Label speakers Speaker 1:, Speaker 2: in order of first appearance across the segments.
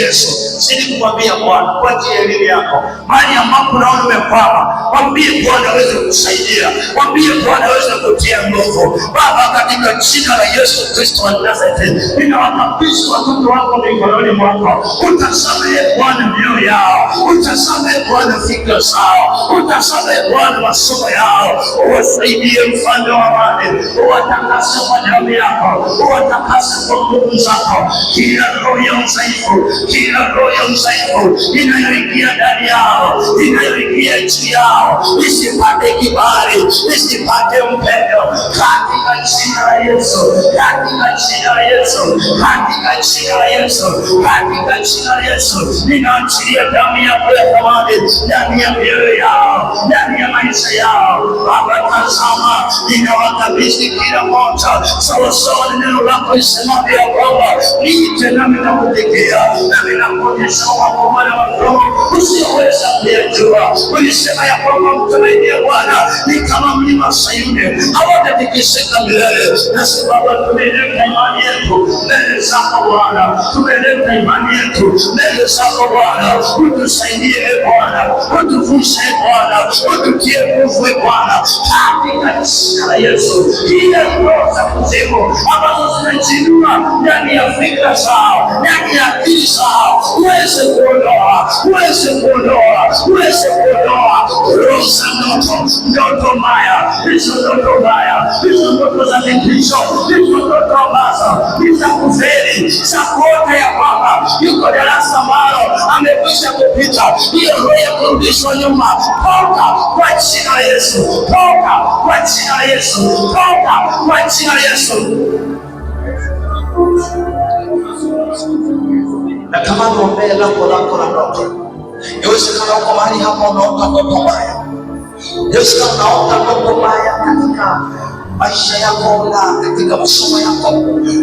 Speaker 1: Yesu, sisi kumwambia Bwana kwa ajili ya elimu yako, mahali ambapo unaona umekwama, mwambie Bwana aweze kusaidia, mwambie Bwana aweze kutia nguvu. Baba, katika jina la Yesu Kristo wa Nazareti, ninawakabidhi watoto wako mikononi mwako. Utazame Bwana mioyo yao, utazame Bwana fikra zao, utazame Bwana masomo yao, uwasaidie mfalme wa amani, uwatakase kwa damu yako, uwatakase kwa nguvu zako. Kila roho ya udhaifu, kila roho ya udhaifu inayoingia ndani yao, inayoingia juu yao, isipate kibali, isipate mpendo, katika jina la Yesu, katika jina la Yesu, katika jina la Yesu, katika jina la Yesu, ninaachilia damu yako ya thamani ndani ya mioyo yao, ndani ya maisha yao. Baba, tazama, ninawakabidhi kila mmoja sawasawa na neno lako lisemavyo ya kwamba niite nami nakutegea, nami nakuonyesha mambo makuu usiyoweza kuyajua. Ulisema ya kwamba mtumainie Bwana ni kama mlima Sayuni, hawatatikisika milele. Nasi Baba, tumeleta imani yetu mbele zako Bwana, tumeleta imani yetu mbele zako Bwana. Utusaidie Bwana, utuvushe Bwana, ututie nguvu Bwana, katika jina la Yesu. Kila roho za kuzimu ambazo zinajiinua ndani ya fikra zao, ndani ya akili zao, uweze kuondoa, uweze kuondoa, uweze kuondoa roho za ndoto mbaya, hizo ndoto mbaya, hizo ndoto za vitisho, hizo ndoto ambazo ni za kufeli, za kuota ya kwamba yuko darasa ambalo amekwisha kupita. Hiyo roho ya kurudishwa nyuma, toka kwa jina la Yesu, toka kwa jina la Yesu, toka kwa jina la Yesu. Natamani uombee lango lako la ndoto. Yawezekana uko mahali hapa unaota ndoto mbaya. Yawezekana unaota ndoto mbaya katika maisha yako na katika masomo yako.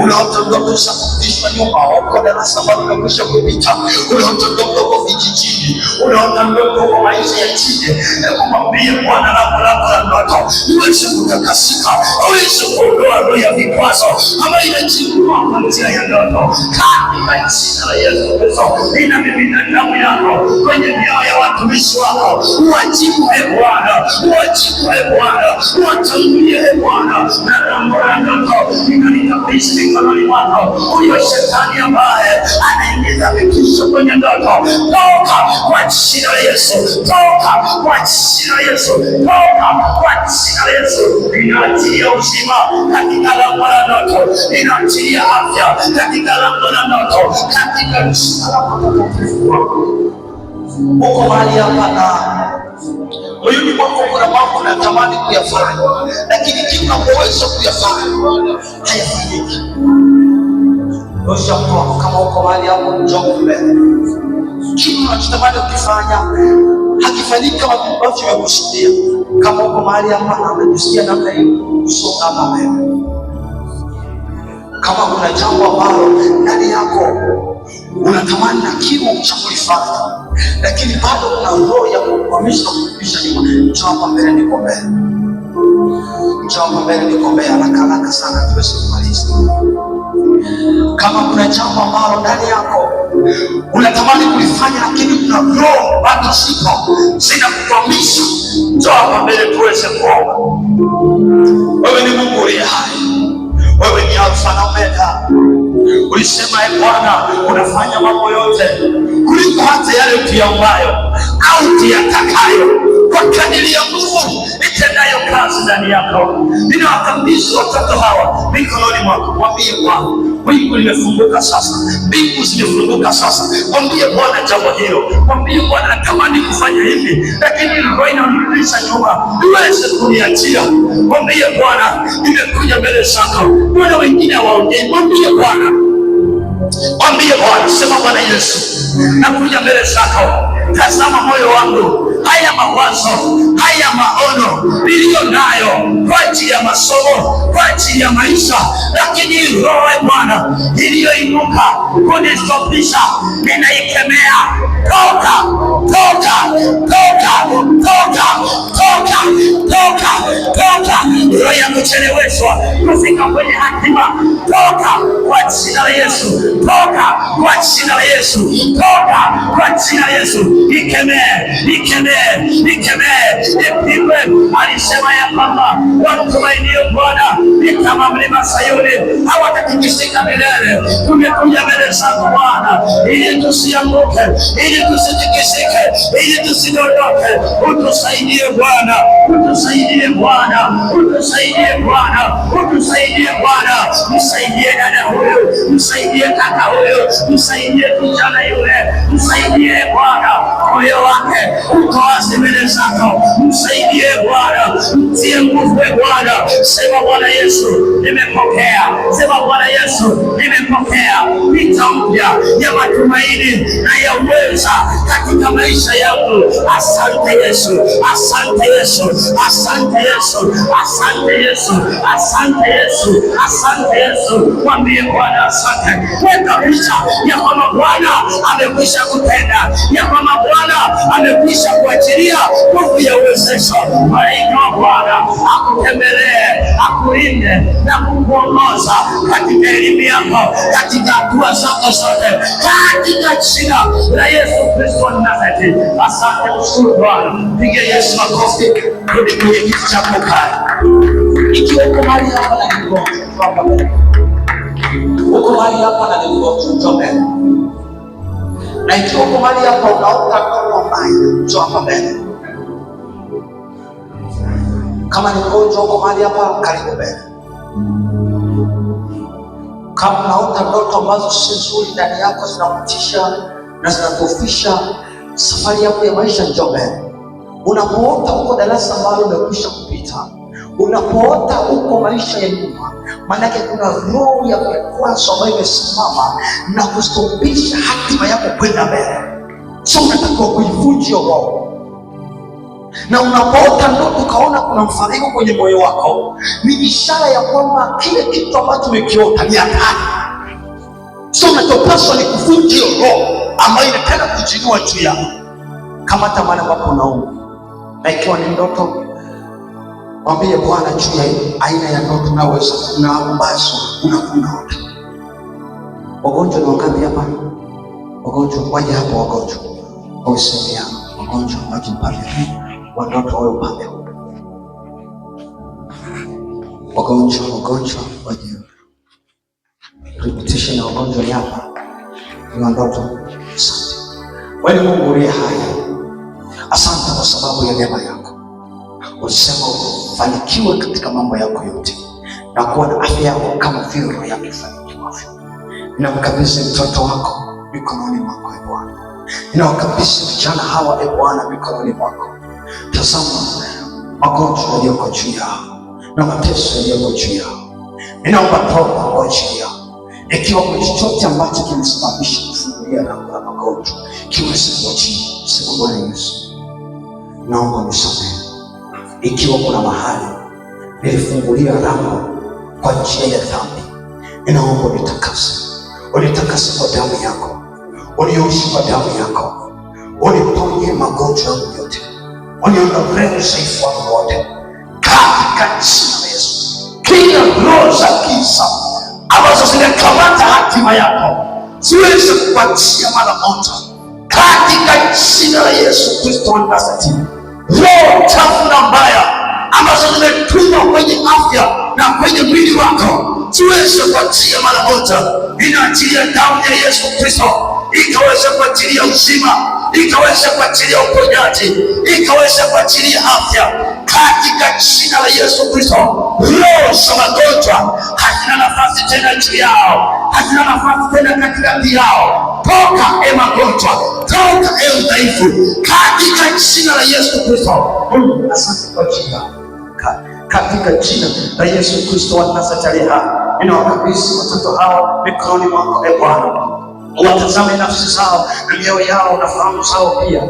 Speaker 1: Unaota ndoto za kurudishwa nyuma, uko darasa ambalo umekwisha kupita. Unaota ndoto kwa vijijini, unaota ndoto kwa maisha ya chini. Kumwambie Bwana lango lako la ndoto uweze kutakasika, uweze kuondoa roho ya vikwazo ambayo inajiinua kwa njia ya ndoto, katika jina la Yesu Kristo. Ninamimina damu yako kwenye mioyo ya watumishi wako. Uwajibu Bwana, uwajibu Bwana, uwatangulie Bwana. Na lango la ndoto ninalikabidhi mikononi mwako. Huyo shetani ambaye anaingiza vitisho kwenye ndoto, toka kwa jina la Yesu, toka kwa jina la Yesu, toka kwa jina la Yesu. Ninaachilia uzima katika lango la ndoto, ninaachilia afya katika lango la ndoto, katika jina la Mtakatifu wako. Uko mahali hapa na moyoni mwako kuna mambo unatamani kuyafanya, lakini kila unapoweza kuyafanya hayafanyiki. Osha mkono kama uko mahali hapo, njoo mbele. Kila unachotamani ukifanya hakifanyiki kama ambavyo umekusudia. Kama uko mahali hapa na unajisikia namna hiyo, usonga hapa mbele. Kama kuna jambo ambalo ndani yako unatamani na kiu cha kulifanya, lakini bado kuna roho ya kukwamisha kurudisha nyuma, njoo hapa mbele nikuombee. Njoo hapa mbele nikuombee haraka sana tuweze kumaliza. Kama kuna jambo ambalo ndani yako unatamani kulifanya, lakini kuna roho bado zipo zinakukwamisha, njoo hapa mbele tuweze kuomba. Wewe ni Mungu uliye hai, wewe ni Alfa na Omega. Ulisema Bwana unafanya mambo yote kuliko hata yale uyaombayo au uyatakayo, kwa kadiri ya nguvu itendayo kazi ndani yako. Ninawakabidhi watoto hawa mikononi mwako. Mwambie Bwana, wingu limefunguka sasa, mbingu zimefunguka sasa. Mwambie Bwana jambo hilo, mwambie Bwana natamani kufanya hivi, lakini roho inanirudisha nyuma, uweze kuniachia. Mwambie Bwana nimekuja mbele zako, Bwana wengine hawaongei. Mwambie Bwana, mwambie Bwana, sema Bwana Yesu, nakuja mbele zako. Tazama moyo wangu, haya mawazo, haya maono niliyo nayo kwa ajili ya masomo, kwa ajili ya maisha, lakini roho Bwana iliyoinuka kunistopisha, ninaikemea. Toka, toka, toka, toka, toka, toka, toka. Roho ya kucheleweshwa kufika kwenye hatima, toka kwa jina la Yesu. toka kwa jina la Yesu, toka kwa jina la Yesu. Ikemee, ipigwe. Alisema ya kwamba wamtumainio Bwana ni kama mlima Sayuni, hawatatikisika milele. Tumekuja mbele zako Bwana ili tusianguke, ili tusitikisike, ili tusidondoke. Utusaidie Bwana, utusaidie Bwana, utusaidie Bwana, utusaidie Bwana. Msaidie dada huyu, msaidie kaka huyu, msaidie kijana yule, msaidie Bwana. Moyo wake uko wazi mbele zako, msaidie Bwana, mtie nguvu Bwana. Sema Bwana Yesu, nimepokea. Sema Bwana Yesu, nimepokea vita mpya ya matumaini na ya uweza katika maisha yangu. Asante Yesu, asante Yesu, asante Yesu, asante Yesu, asante Yesu, asante Yesu. Mwambie Bwana asante. Weka picha ya kwamba Bwana amekwisha kutenda, ya kwamba Bwana amekwisha kuachilia nguvu ya uwezesho. Malaika wa Bwana akutembelee, akulinde na kukuongoza katika elimu yako, katika hatua zako zote, katika jina la Yesu Kristo wa Nazareti. Asante, kushukuru Bwana. Piga Yesu makofi. Rudi kwenye kiti chako kale. Ikiwa uko mahali hapa na mgonjwa, uko mahali hapa na mgonjwa, njoo mbele. Na ikiwa uko mahali hapa unaota ndoto mbaya, njoo hapa mbele. Kama ni mgonjwa uko mahali hapa, karibu mbele. Kama unaota ndoto ambazo si nzuri ndani yako, zinakutisha na zinakufisha safari yako ya maisha, njoo mbele. Unapoota uko darasa ambalo umekwisha kupita, unapoota uko maisha ya nyuma, maanake kuna roho ya kikwazo ambayo imesimama na kustopisha hatima yako kwenda mbele. So unatakiwa kuivunja roho. Na unapoota ndoto ukaona kuna mfadhaiko kwenye moyo wako, ni ishara ya kwamba kile kitu ambacho umekiota ni hatari. So unachopaswa ni kuvunja roho ambayo inataka kujinua juu yako. Kama tamani ambapo unaumwa, na ikiwa ni ndoto, mwambie Bwana juu ya aina ya ndoto unaweza kuna ambazo unakunaota. Wagonjwa ni wangapi hapa? Wagonjwa waje hapo, wagonjwa wasemea, wagonjwa waje pale, watoto wao upande huu. Wagonjwa waje. Repetition ya wagonjwa ni hapa. Ni ndoto. Asante wewe Mungu uliye hai, asante kwa sababu ya neema yako. Ulisema ufanikiwe katika mambo yako yote na kuwa na afya yako kama vile roho yako ifanikiwavyo. Ninamkabidhi mtoto wako mikononi mwako e Bwana. Ninawakabidhi vijana hawa e Bwana mikononi mwako. Tazama magonjwa yaliyoko juu yao na mateso yaliyoko juu yao. Ninaomba toba kwa ajili yao. Ikiwa kuna chochote ambacho kimesababisha kufungulia lango la magonjwa, kiweze kuachia. Sema Bwana Yesu, naomba unisamehe. Ikiwa kuna mahali nilifungulia lango kwa njia ya dhambi, ninaomba unitakase. Unitakase kwa damu yako, unioshe kwa damu yako, uniponye magonjwa yangu yote, uniondolee udhaifu wangu wote katika jina la Yesu. Kila roho za giza ambazo zinakamata hatima yako ziweze kuachia mara moja katika jina la Yesu Kristo wa Nazareti. Roho chafu na mbaya ambazo zimetumwa kwenye afya na kwenye mwili wako ziweze kuachia mara moja. Ninaachilia damu ya Yesu Kristo ikaweze kuachilia uzima, ikaweze kuachilia uponyaji, ikaweze kuachilia afya katika jina la Yesu Kristo. Roho za magonjwa hazina nafasi tena juu yao, hazina nafasi tena katikati yao. Toka e magonjwa, toka e udhaifu katika jina la Yesu Kristo. Asante kwa jina, katika jina la Yesu Kristo wa Nazareti. Ninawakabidhi watoto hawa mikononi mwako e Bwana. watazame nafsi zao na mioyo yao na fahamu zao pia.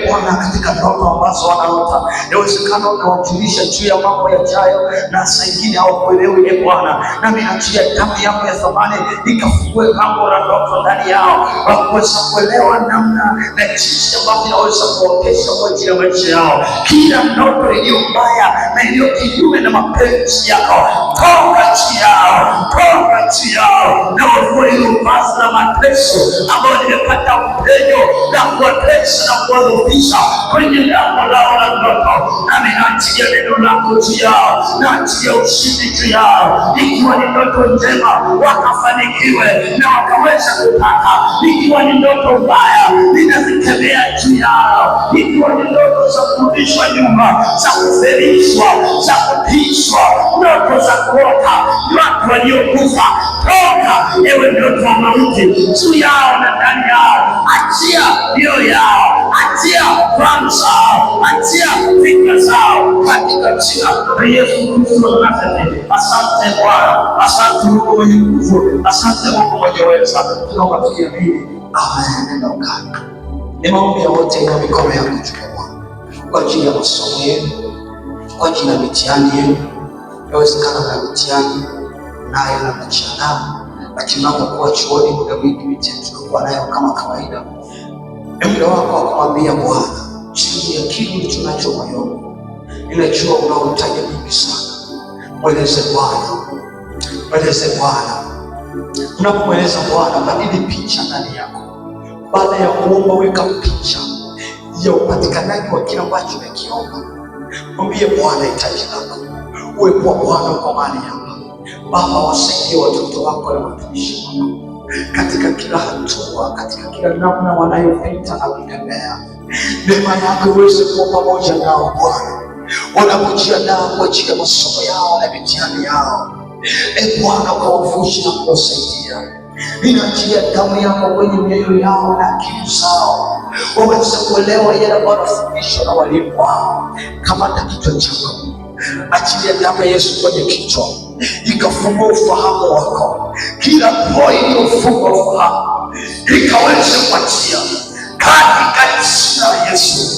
Speaker 1: Bwana, katika ndoto ambazo wanaota, inawezekana unawajulisha juu ya mambo yajayo na saa ingine hawakuelewi. Bwana, nami naachia damu yako ya thamani ikafungue mambo la ndoto ndani yao, wakuweza kuelewa namna na jinsi ambavyo inaweza kuotesha kwa ajili ya maisha yao. Kila ndoto iliyo mbaya na iliyo kinyume na mapenzi yako, toka juu yao, toka juu yao, na wavue hilo vazi la mateso ambayo nimepata upenyo na kuwatesa na kuwadhoofisha kwenye lango lao la ndoto. Nami naachilia neno lako juu yao, naachilia ushindi juu yao. Ikiwa ni ndoto njema, wakafanikiwe na wakaweza kupata. Ikiwa ni ndoto mbaya, ninazikemea juu yao. Ikiwa ni ndoto za kurudishwa nyuma, za kuferishwa, za kutishwa, ndoto za kuota watu waliokufa, toka ewe ndoto wa mauti juu yao na ndani yao. Achia mioyo yao, achia fahamu zao, achia fikra zao katika jina la Yesu Kristo wa Nazareti. Asante Bwana, asante Mungu mwenye nguvu, asante Mungu mwenye uweza. Tunaomba tukiamini, amen. Nenda ukani. Ni maombi ya wote kwa mikono yako juu Bwana, kwa ajili ya masomo yenu, kwa ajili ya mitihani yenu. Inawezekana na mitihani nayo na mnajiandaa, lakini unapokuwa chuoni muda mwingi mitihani tunakuwa nayo kama kawaida. Ni muda wako wa kumwambia Bwana juu ya kile ulichonacho moyoni. Ninajua unahitaji mingi sana. Mweleze Bwana, mweleze Bwana. Unapomweleza Bwana, badili picha ndani yako. Baada ya kuomba, weka picha ya upatikanaji wa kile ambacho umekiomba. Mwambie Bwana hitaji lako. Uwepo wa Bwana uko mahali hapa. Baba, wasaidie watoto wako na watumishi wako katika kila hatua, katika kila namna wanayopita na kutembea. Neema yako iweze kuwa pamoja nao Bwana, wanapojiandaa kwa ajili ya masomo yao na mitihani yao. Bwana, ukawavushe na kuwasaidia. Ninaachilia damu yako kwenye mioyo yao na akili zao, waweze kuelewa yale ambayo wanafundishwa na walimu wao. Kamata kichwa chako, achilia damu ya Yesu kwenye kichwa, ikafungua ufahamu wako. Kila roho iliyofungwa ufahamu ikaweze kuachia katika jina la Yesu.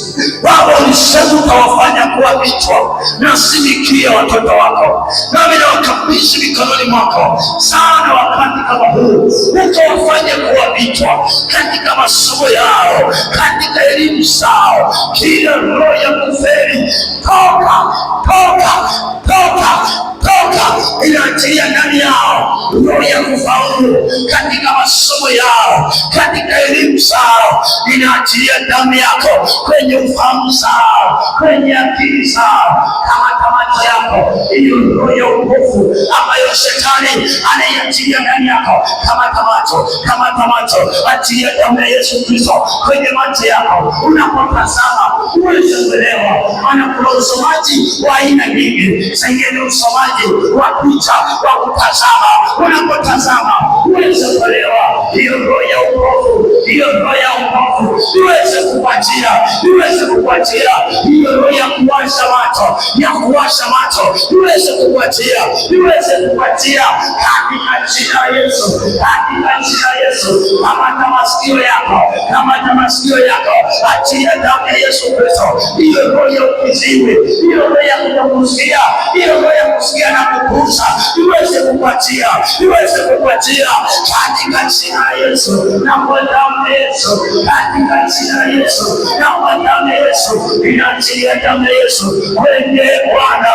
Speaker 1: Baba, ulisema utawafanya kuwa vichwa na si mikia watoto wako, nami nawakabidhi mikononi mwako sana wakati kama huu. Utawafanya kuwa vichwa katika masomo yao, katika elimu zao. Kila roho ya kufeli, toka, toka, toka, toka. Inaachilia ndani yao roho ya kufaulu katika masomo yao, katika elimu zao. Inaachilia damu yako kwenye ufahamu zao, kwenye akili zao. Kamata macho yako, hiyo roho ya upofu ambayo shetani anaiachilia ndani yako. Kamata macho, kamata macho. Achilia damu ya Yesu Kristo kwenye macho yako. Unapotazama uweze kuelewa. Maana kuna usomaji wa aina nyingi. Sengine usomaji wa picha, wa kutazama. Unapotazama uweze kuelewa. Hiyo roho ya upofu, hiyo roho ya upofu iweze kupatia, iweze kupatia. Hiyo roho ya kuwasha macho, ya kuwasha macho iweze kupatia, iweze kupatia katika jina la Yesu, katika jina la Yesu. Kamata masikio yako, kamata masikio yako. Achia damu ya Yesu Kristo. Hiyo roho ya ukiziwi, hiyo roho ya kutokusikia, hiyo roho ya kusikia na kupuuza iweze kupatia, iweze kupatia katika jina la Yesu. Na kwa damu ya Yesu, katika jina la Yesu, na kwa damu ya Yesu, inaachilia damu ya Yesu kwenye Bwana.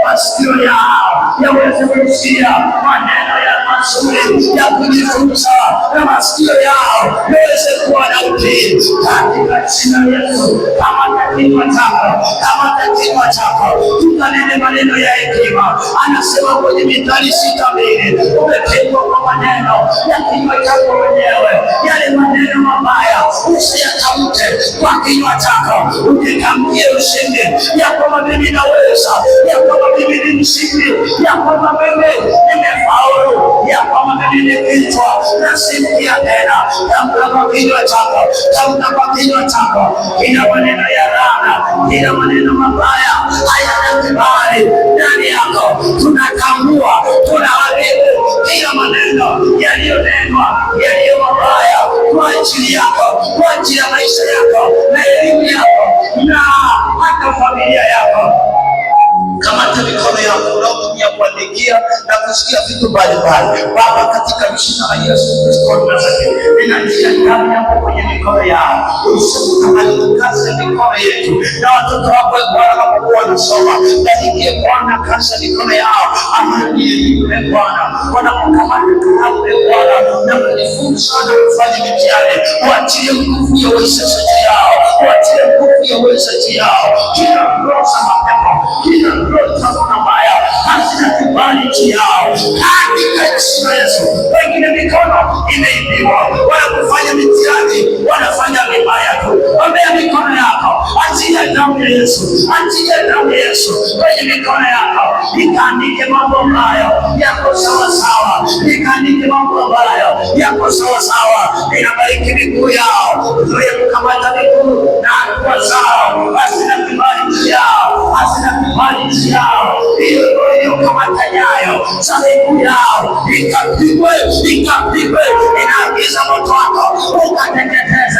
Speaker 1: Masikio yao yaweze kusikia maneno ya mazuri ya kujifunza, na masikio yao yaweze kuwa na utii katika jina la Yesu. Kama kinywa chako, kama kinywa chako tukanene maneno ya hekima. Anasema kwenye Mithali 6:2, umepigwa kwa maneno ya kinywa chako mwenyewe, yale maneno mabaya usiyatamke kwa kinywa chako, ujitamkie ushindi ya kwamba mimi naweza, ya kwamba mimi ni mshindi, ya kwamba mimi nimefaulu, ya kwamba mimi ni kichwa na si mkia tena. Tamka kwa kinywa chako, tamka kwa kinywa chako. Kila maneno ya laana, kila maneno mabaya hayana kibali ndani yako. Tunatambua, tunaharibu kila maneno yaliyonenwa, yaliyo mabaya kwa ajili yako, kwa ajili ya maisha yako na elimu yako na hata familia yako. Kamata mikono yako unaotumia kuandikia na kusikia vitu mbalimbali. Baba, katika jina la Yesu Kristo wa Nazareti, ninatia damu yako kwenye mikono yao. Usikamate kazi ya mikono yetu na watoto wako Bwana wanapokuwa wanasoma. Barikie Bwana kazi ya mikono yao. Amani Bwana wanapokamata kalamu Bwana na kujifunza na kufanya mitihani. Waachilie nguvu ya uwezeshaji yao, waachilie nguvu ya uwezeshaji yao. Kila roho za mapepo, kila roho za mabaya hazina kibali juu yao katika jina la Yesu. Wengine mikono imeibiwa, wanakufanya mitihani, wanafanya vibaya tu. Ombea mikono yako, achia damu ya Yesu, achia damu ya Yesu kwenye mikono yako. Ikaandike mambo ambayo yako sawa sawa, ikaandike mambo ambayo yako sawa sawa. Inabariki miguu yao, ndio kukamata miguu na hatua zao, hazina kibali juu yao, hazina kibali juu yao. Hiyo kamata nyayo za miguu yao, ikapigwe, ikapigwe. Inaagiza moto wako ukateketeze,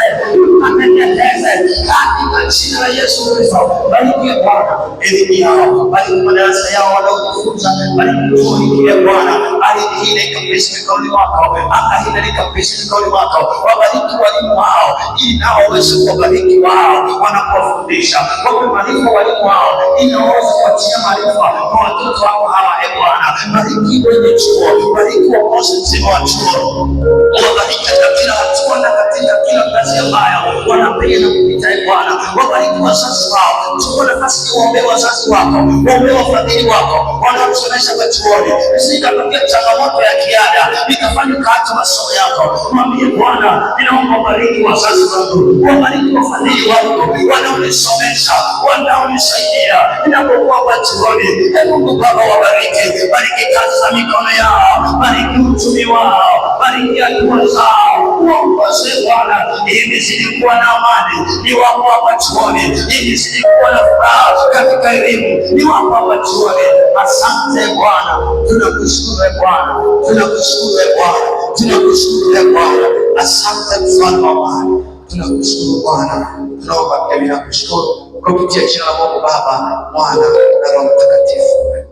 Speaker 1: ukateketeze katika jina la Yesu Kristo. Bariki Bwana elimu yao, bariki madarasa yao wanaojifunza, bariki chuo hiki Bwana, alihile kabisa mikononi mwako, akahile kabisa mikononi mwako. Wabariki walimu wao ili nao waweze kuwabariki wao wanapofundisha, wape maarifa walimu wao ili waweze kuachia maarifa kwa watoto wako hawa. Bwana, bariki wenye chuo, bariki uongozi mzima wa chuo, wabariki katika kila hatua na katika kila kazi ambayo wanapiga na kupita. Bwana, wabariki wazazi wao, chukua nafasi kuombea wazazi wako, waombea wafadhili wako wanaosomesha kwa chuoni. Usikapokea changamoto ya kiada ikafanya kaacha masomo yako. Mwambie Bwana, ninaomba bariki wazazi wangu, wabariki wafadhili wangu wanaonisomesha, wanaonisaidia ninapokuwa kwa chuoni. Mungu Baba, wabariki, bariki kazi za mikono yao, bariki uchumi wao, bariki hatua zao, uongoze Bwana ili zidi kuwa na amani. Ni wako hapa chuoni ili zidi kuwa na furaha katika elimu. Ni wako hapa chuoni. Asante Bwana, tunakushukuru Bwana, tunakushukuru Bwana, tunakushukuru Bwana. Asante mfalme wa amani, tunakushukuru Bwana, tunaomba pia na kushukuru kupitia jina la Mungu Baba, Mwana na Roho Mtakatifu.